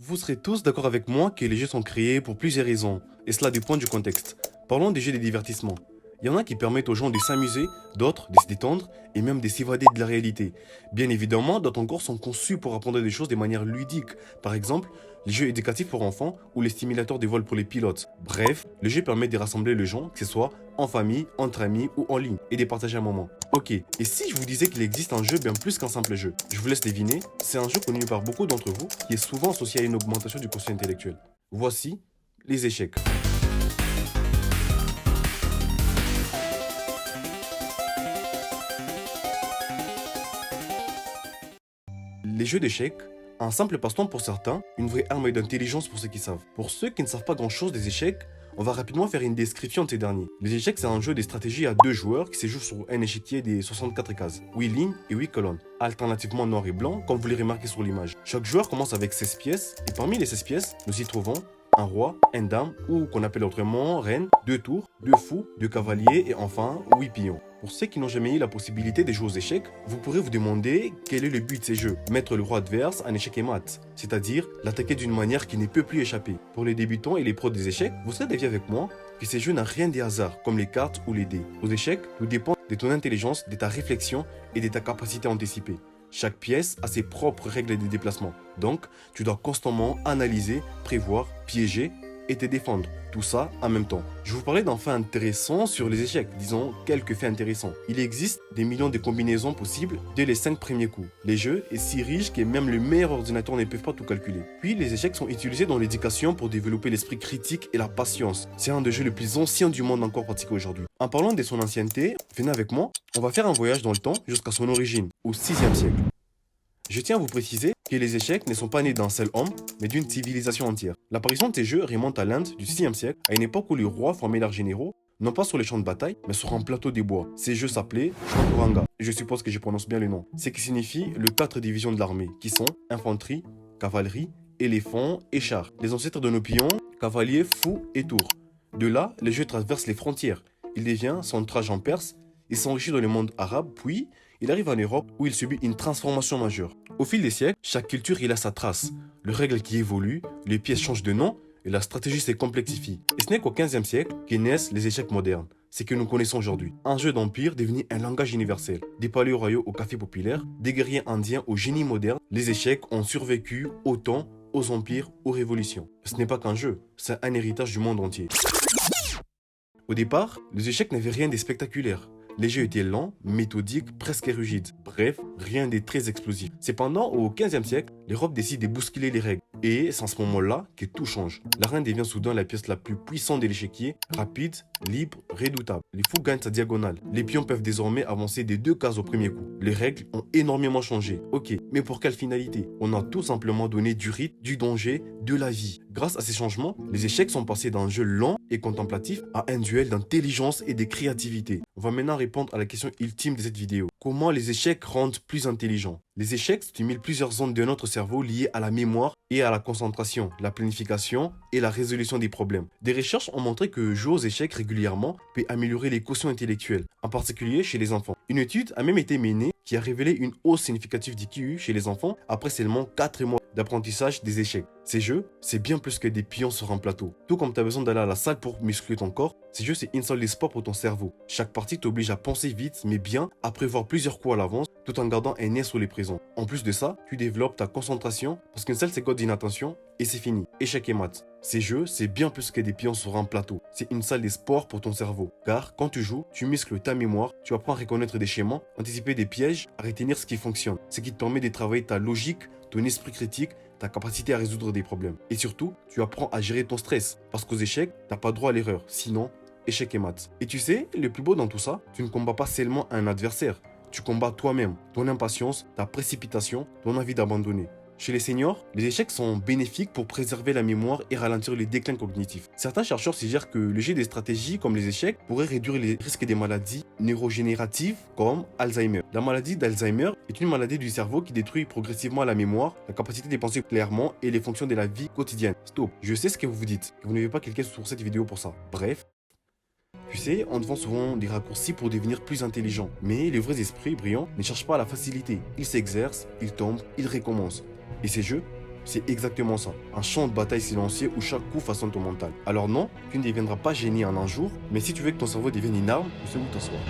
Vous serez tous d'accord avec moi que les jeux sont créés pour plusieurs raisons, et cela dépend du contexte. Parlons des jeux de divertissement. Il y en a qui permettent aux gens de s'amuser, d'autres de se détendre et même de s'évader de la réalité. Bien évidemment, d'autres encore sont conçus pour apprendre des choses de manière ludique. Par exemple, les jeux éducatifs pour enfants ou les simulateurs de vol pour les pilotes. Bref, le jeu permet de rassembler les gens, que ce soit en famille, entre amis ou en ligne, et de partager un moment. Ok, et si je vous disais qu'il existe un jeu bien plus qu'un simple jeu? Je vous laisse deviner, c'est un jeu connu par beaucoup d'entre vous qui est souvent associé à une augmentation du quotient intellectuel. Voici les échecs. Les jeux d'échecs, un simple passe-temps pour certains, une vraie arme d'intelligence pour ceux qui savent. Pour ceux qui ne savent pas grand-chose des échecs, on va rapidement faire une description de ces derniers. Les échecs, c'est un jeu de stratégie à deux joueurs qui se joue sur un échiquier des 64 cases, 8 lignes et 8 colonnes, alternativement noir et blanc, comme vous les remarquez sur l'image. Chaque joueur commence avec 16 pièces, et parmi les 16 pièces, nous y trouvons un roi, une dame, ou qu'on appelle autrement reine, deux tours, deux fous, deux cavaliers et enfin 8 pions. Pour ceux qui n'ont jamais eu la possibilité de jouer aux échecs, vous pourrez vous demander quel est le but de ces jeux. Mettre le roi adverse en échec et mat, c'est-à-dire l'attaquer d'une manière qui ne peut plus échapper. Pour les débutants et les pros des échecs, vous serez d'avis avec moi que ces jeux n'ont rien de hasard, comme les cartes ou les dés. Aux échecs, tout dépend de ton intelligence, de ta réflexion et de ta capacité à anticiper. Chaque pièce a ses propres règles de déplacement. Donc, tu dois constamment analyser, prévoir, piéger et te défendre. Tout ça en même temps. Je vous parlais d'un fait intéressant sur les échecs, disons quelques faits intéressants. Il existe des millions de combinaisons possibles dès les 5 premiers coups. Les jeux est si riche que même le meilleur ordinateur ne peut pas tout calculer. Puis les échecs sont utilisés dans l'éducation pour développer l'esprit critique et la patience. C'est un des jeux les plus anciens du monde encore pratiqué aujourd'hui. En parlant de son ancienneté, venez avec moi, on va faire un voyage dans le temps jusqu'à son origine, au 6e siècle. Je tiens à vous préciser que les échecs ne sont pas nés d'un seul homme, mais d'une civilisation entière. L'apparition de ces jeux remonte à l'Inde du 6e siècle, à une époque où les rois formaient leurs généraux, non pas sur les champs de bataille, mais sur un plateau de bois. Ces jeux s'appelaient Chaturanga, et je suppose que je prononce bien le nom. Ce qui signifie les 4 divisions de l'armée, qui sont infanterie, cavalerie, éléphant et chars. Les ancêtres de nos pions, cavaliers, fous et tours. De là, les jeux traversent les frontières. Il devient centrage en Perse, il s'enrichit dans le monde arabe, puis il arrive en Europe où il subit une transformation majeure. Au fil des siècles, chaque culture il a sa trace. Les règles qui évoluent, les pièces changent de nom et la stratégie se complexifie. Et ce n'est qu'au 15e siècle que naissent les échecs modernes, c'est que nous connaissons aujourd'hui. Un jeu d'empire devenu un langage universel. Des palais royaux au café populaire, des guerriers indiens au génie moderne, les échecs ont survécu au temps, aux empires, aux révolutions. Ce n'est pas qu'un jeu, c'est un héritage du monde entier. Au départ, les échecs n'avaient rien de spectaculaire. Les jeux étaient lents, méthodiques, presque rigides. Bref, rien de très explosif. Cependant, au 15e siècle, l'Europe décide de bousculer les règles. Et c'est à ce moment-là que tout change. La reine devient soudain la pièce la plus puissante de l'échiquier, rapide, libre, redoutable. Les fous gagnent sa diagonale. Les pions peuvent désormais avancer des 2 cases au premier coup. Les règles ont énormément changé. Ok, mais pour quelle finalité? On a tout simplement donné du rythme, du danger, de la vie. Grâce à ces changements, les échecs sont passés d'un jeu lent et contemplatif à un duel d'intelligence et de créativité. On va maintenant répondre à la question ultime de cette vidéo. Comment les échecs rendent plus intelligents? Les échecs stimulent plusieurs zones de notre cerveau liées à la mémoire et à la concentration, la planification et la résolution des problèmes. Des recherches ont montré que jouer aux échecs régulièrement peut améliorer les quotients intellectuels, en particulier chez les enfants. Une étude a même été menée qui a révélé une hausse significative d'IQ chez les enfants après seulement 4 mois d'apprentissage des échecs. Ces jeux, c'est bien plus que des pions sur un plateau. Tout comme tu as besoin d'aller à la salle pour muscler ton corps, ces jeux c'est une salle de sport pour ton cerveau. Chaque partie t'oblige à penser vite mais bien, à prévoir plusieurs coups à l'avance, tout en gardant un nez sur les présents. En plus de ça, tu développes ta concentration parce qu'une seule seconde d'inattention et c'est fini. Échec et mat. Ces jeux, c'est bien plus que des pions sur un plateau. C'est une salle de sport pour ton cerveau. Car quand tu joues, tu muscles ta mémoire, tu apprends à reconnaître des schémas, anticiper des pièges, à retenir ce qui fonctionne. Ce qui te permet de travailler ta logique, ton esprit critique, ta capacité à résoudre des problèmes. Et surtout, tu apprends à gérer ton stress. Parce qu'aux échecs, t'as pas droit à l'erreur. Sinon, échec et mat. Et tu sais, le plus beau dans tout ça, tu ne combats pas seulement un adversaire. Tu combats toi-même, ton impatience, ta précipitation, ton envie d'abandonner. Chez les seniors, les échecs sont bénéfiques pour préserver la mémoire et ralentir les déclins cognitifs. Certains chercheurs suggèrent que le jeu des stratégies comme les échecs pourrait réduire les risques des maladies neurogénératives comme Alzheimer. La maladie d'Alzheimer est une maladie du cerveau qui détruit progressivement la mémoire, la capacité de penser clairement et les fonctions de la vie quotidienne. Stop, je sais ce que vous vous dites, que vous n'avez pas cliqué sur cette vidéo pour ça. Bref. Tu sais, on devant souvent des raccourcis pour devenir plus intelligent. Mais les vrais esprits brillants ne cherchent pas la facilité. Ils s'exercent, ils tombent, ils recommencent. Et ces jeux, C'est exactement ça. Un champ de bataille silencieux où chaque coup façonne ton mental. Alors non, tu ne deviendras pas génie en un jour, mais si tu veux que ton cerveau devienne une arme, tu sais où t'asseoir.